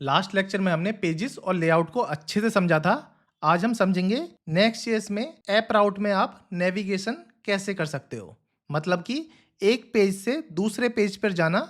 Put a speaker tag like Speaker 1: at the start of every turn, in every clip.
Speaker 1: Last lecture में हमने pages और लेआउट को अच्छे से समझा था। आज हम समझेंगे नेक्स्ट.जेएस में ऐप राउट में आप नेविगेशन कैसे कर सकते हो। मतलब कि एक पेज से दूसरे पेज पर जाना,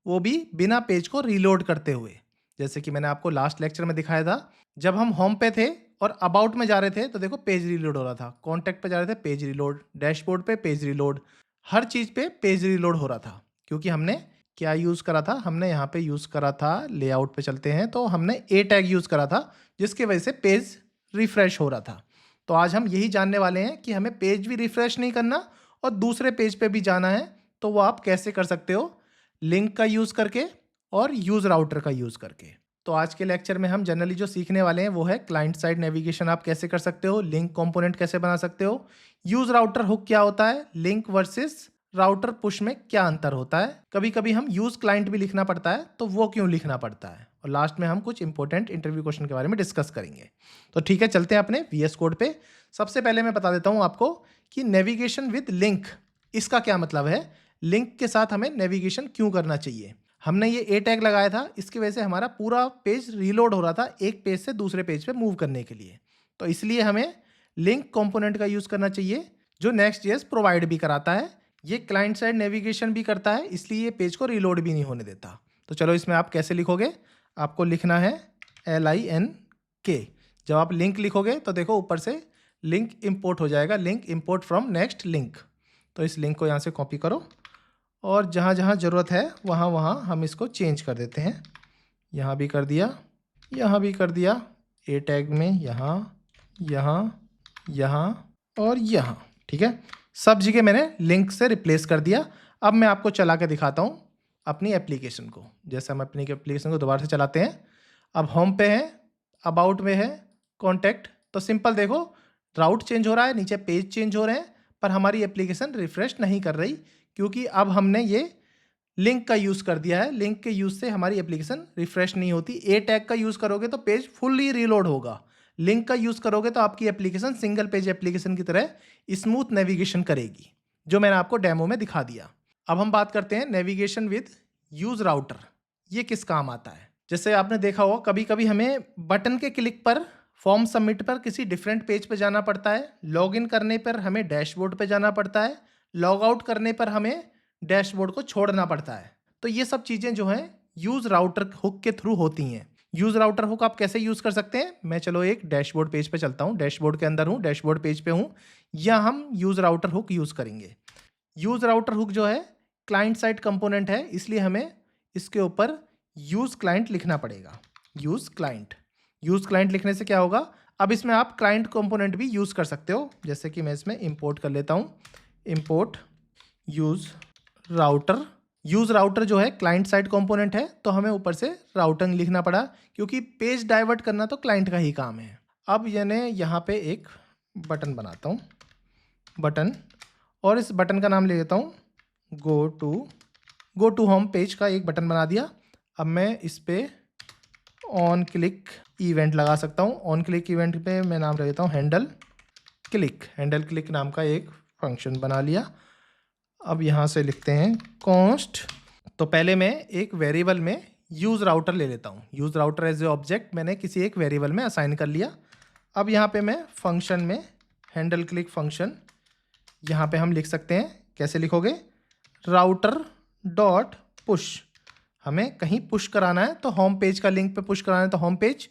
Speaker 1: वो भी बिना पेज को रीलोड करते हुए। जैसे कि मैंने आपको लास्ट लेक्चर में दिखाया था, जब हम होम पे थे और अबाउट में जा रहे थे तो देखो पेज रीलोड हो रहा था, कॉन्टैक्ट पे जा रहे थे पेज रीलोड, डैशबोर्ड पे पेज रीलोड, हर चीज़ पे पेज रीलोड हो रहा था। क्योंकि हमने क्या यूज़ करा था, हमने यहाँ पे यूज़ करा था, लेआउट पे चलते हैं तो हमने ए टैग यूज़ करा था, जिसकी वजह से पेज रिफ्रेश हो रहा था। तो आज हम यही जानने वाले हैं कि हमें पेज भी रिफ्रेश नहीं करना और दूसरे पेज पे भी जाना है, तो वो आप कैसे कर सकते हो, लिंक का यूज़ करके और यूज़ राउटर का यूज़ करके। तो आज के लेक्चर में हम जनरली जो सीखने वाले हैं वो है क्लाइंट साइड नेविगेशन आप कैसे कर सकते हो, लिंक कंपोनेंट कैसे बना सकते हो, यूज़ राउटर हुक क्या होता है, लिंक वर्सेस राउटर पुश में क्या अंतर होता है, कभी कभी हम यूज क्लाइंट भी लिखना पड़ता है तो वो क्यों लिखना पड़ता है, और लास्ट में हम कुछ इंपॉर्टेंट इंटरव्यू क्वेश्चन के बारे में डिस्कस करेंगे। तो ठीक है, चलते हैं अपने वीएस कोड पे। सबसे पहले मैं बता देता हूं आपको कि नेविगेशन विद लिंक, इसका क्या मतलब है, लिंक के साथ हमें नेविगेशन क्यों करना चाहिए। हमने ये ए टैग लगाया था, इसकी वजह से हमारा पूरा पेज रीलोड हो रहा था एक पेज से दूसरे पेज पे मूव करने के लिए। तो इसलिए हमें लिंक कंपोनेंट का यूज करना चाहिए, जो नेक्स्ट.जेएस प्रोवाइड भी कराता है। ये क्लाइंट साइड नेविगेशन भी करता है, इसलिए ये पेज को रीलोड भी नहीं होने देता। तो चलो इसमें आप कैसे लिखोगे, आपको लिखना है LINK। जब आप लिंक लिखोगे तो देखो ऊपर से लिंक इंपोर्ट हो जाएगा, link import from next link. तो इस लिंक को यहाँ से कॉपी करो और जहाँ जहाँ ज़रूरत है वहाँ वहाँ हम इसको चेंज कर देते हैं। यहाँ भी कर दिया, यहाँ भी कर दिया, ए टैग में यहाँ, यहाँ, यहाँ और यहाँ। ठीक है, सब जगह मैंने लिंक से रिप्लेस कर दिया। अब मैं आपको चला के दिखाता हूँ अपनी एप्लीकेशन को। जैसे हम अपनी एप्लीकेशन को दोबारा से चलाते हैं, अब होम पे है, अबाउट में है, कॉन्टैक्ट, तो सिंपल देखो राउट चेंज हो रहा है, नीचे पेज चेंज हो रहे हैं, पर हमारी एप्लीकेशन रिफ्रेश नहीं कर रही, क्योंकि अब हमने ये लिंक का यूज़ कर दिया है। लिंक के यूज़ से हमारी एप्लीकेशन रिफ्रेश नहीं होती। ए टैग का यूज़ करोगे तो पेज फुल्ली रीलोड होगा, लिंक का यूज़ करोगे तो आपकी एप्लीकेशन सिंगल पेज एप्लीकेशन की तरह स्मूथ नेविगेशन करेगी, जो मैंने आपको डेमो में दिखा दिया। अब हम बात करते हैं नेविगेशन विद यूज राउटर, ये किस काम आता है। जैसे आपने देखा होगा कभी कभी हमें बटन के क्लिक पर फॉर्म सबमिट पर किसी डिफरेंट पेज पर जाना पड़ता है, लॉगिन करने पर हमें डैशबोर्ड पर जाना पड़ता है, लॉग आउट करने पर हमें डैशबोर्ड को छोड़ना पड़ता है। तो ये सब चीज़ें जो हैं यूज राउटर हुक के थ्रू होती हैं। यूज राउटर हुक आप कैसे यूज कर सकते हैं, मैं चलो एक डैशबोर्ड पेज पे चलता हूँ, डैशबोर्ड के अंदर हूँ, डैशबोर्ड पेज पे हूँ, या हम यूज राउटर हुक यूज करेंगे। यूज राउटर हुक जो है क्लाइंट साइड कंपोनेंट है, इसलिए हमें इसके ऊपर यूज क्लाइंट लिखना पड़ेगा। यूज क्लाइंट, यूज क्लाइंट लिखने से क्या होगा, अब इसमें आप क्लाइंट कंपोनेंट भी यूज कर सकते हो। जैसे कि मैं इसमें इंपोर्ट कर लेता हूँ, import use router. Use router जो है क्लाइंट साइड कंपोनेंट है, तो हमें ऊपर से राउटिंग लिखना पड़ा, क्योंकि पेज डाइवर्ट करना तो क्लाइंट का ही काम है। अब यानी यहाँ पे एक बटन बनाता हूँ, बटन, और इस बटन का नाम ले लेता हूँ गो टू होम पेज का एक बटन बना दिया। अब मैं इस पे ऑन क्लिक इवेंट लगा सकता हूँ। ऑन क्लिक इवेंट पे मैं नाम रख देता हूँ हैंडल क्लिक। हैंडल क्लिक नाम का एक फंक्शन बना लिया। अब यहाँ से लिखते हैं कॉन्स्ट, तो पहले मैं एक वेरिएबल में यूज़ राउटर ले लेता हूँ। Use router as a object मैंने किसी एक वेरिएबल में असाइन कर लिया। अब यहाँ पे मैं फंक्शन में हैंडल क्लिक फंक्शन, यहाँ पे हम लिख सकते हैं, कैसे लिखोगे, राउटर डॉट पुश। हमें कहीं पुश कराना है तो होम पेज का लिंक पे पुश कराना है तो होम पेज,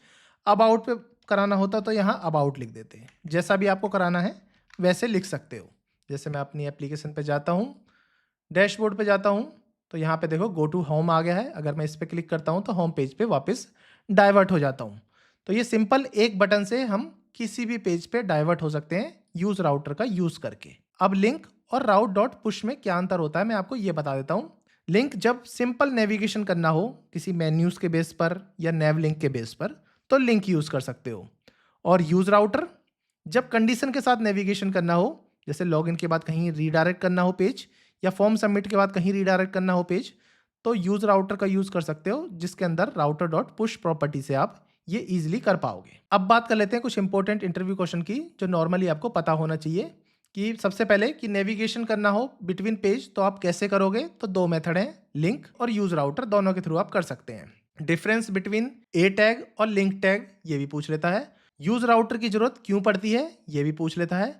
Speaker 1: अबाउट पे कराना होता तो यहाँ अबाउट लिख देते हैं। जैसा भी आपको कराना है वैसे लिख सकते हो। जैसे मैं अपनी एप्लीकेशन पे जाता हूँ, डैशबोर्ड पे जाता हूँ, तो यहाँ पे देखो गो टू होम आ गया है। अगर मैं इस पर क्लिक करता हूँ तो होम पेज पे वापस डाइवर्ट हो जाता हूँ। तो ये सिंपल एक बटन से हम किसी भी पेज पे डाइवर्ट हो सकते हैं यूज राउटर का यूज करके। अब लिंक और राउट डॉट पुश में क्या अंतर होता है मैं आपको ये बता देता हूँ। लिंक जब सिंपल नेविगेशन करना हो किसी मेन्यूज के बेस पर या नेव लिंक के बेस पर, तो लिंक यूज कर सकते हो। और यूज राउटर जब कंडीशन के साथ नेविगेशन करना हो, जैसे लॉगिन के बाद कहीं रीडायरेक्ट करना हो पेज, या फॉर्म सबमिट के बाद कहीं रीडायरेक्ट करना हो पेज, तो यूज राउटर का यूज कर सकते हो, जिसके अंदर राउटर डॉट पुश प्रॉपर्टी से आप ये इजीली कर पाओगे। अब बात कर लेते हैं कुछ इंपॉर्टेंट इंटरव्यू क्वेश्चन की, जो नॉर्मली आपको पता होना चाहिए। कि सबसे पहले कि नेविगेशन करना हो बिटवीन पेज तो आप कैसे करोगे, तो दो मेथड हैं, लिंक और यूज राउटर, दोनों के थ्रू आप कर सकते हैं। डिफरेंस बिटवीन ए टैग और लिंक टैग ये भी पूछ लेता है। यूज राउटर की जरूरत क्यों पड़ती है ये भी पूछ लेता है।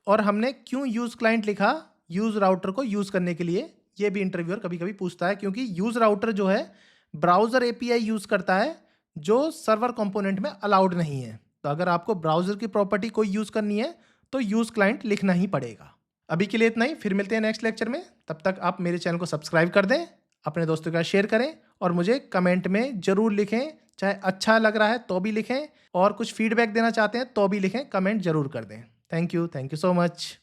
Speaker 1: और हमने क्यों यूज क्लाइंट लिखा यूज राउटर को यूज करने के लिए, ये भी इंटरव्यूअर कभी कभी पूछता है, क्योंकि यूज राउटर जो है ब्राउजर एपीआई यूज करता है जो सर्वर कंपोनेंट में अलाउड नहीं है। तो अगर आपको ब्राउजर की प्रॉपर्टी कोई यूज करनी है तो यूज क्लाइंट लिखना ही पड़ेगा। अभी के लिए इतना ही, फिर मिलते हैं नेक्स्ट लेक्चर में। तब तक आप मेरे चैनल को सब्सक्राइब कर दें, अपने दोस्तों के साथ शेयर करें और मुझे कमेंट में जरूर लिखें। चाहे अच्छा लग रहा है तो भी लिखें और कुछ फीडबैक देना चाहते हैं तो भी लिखें, कमेंट जरूर कर दें। Thank you so much.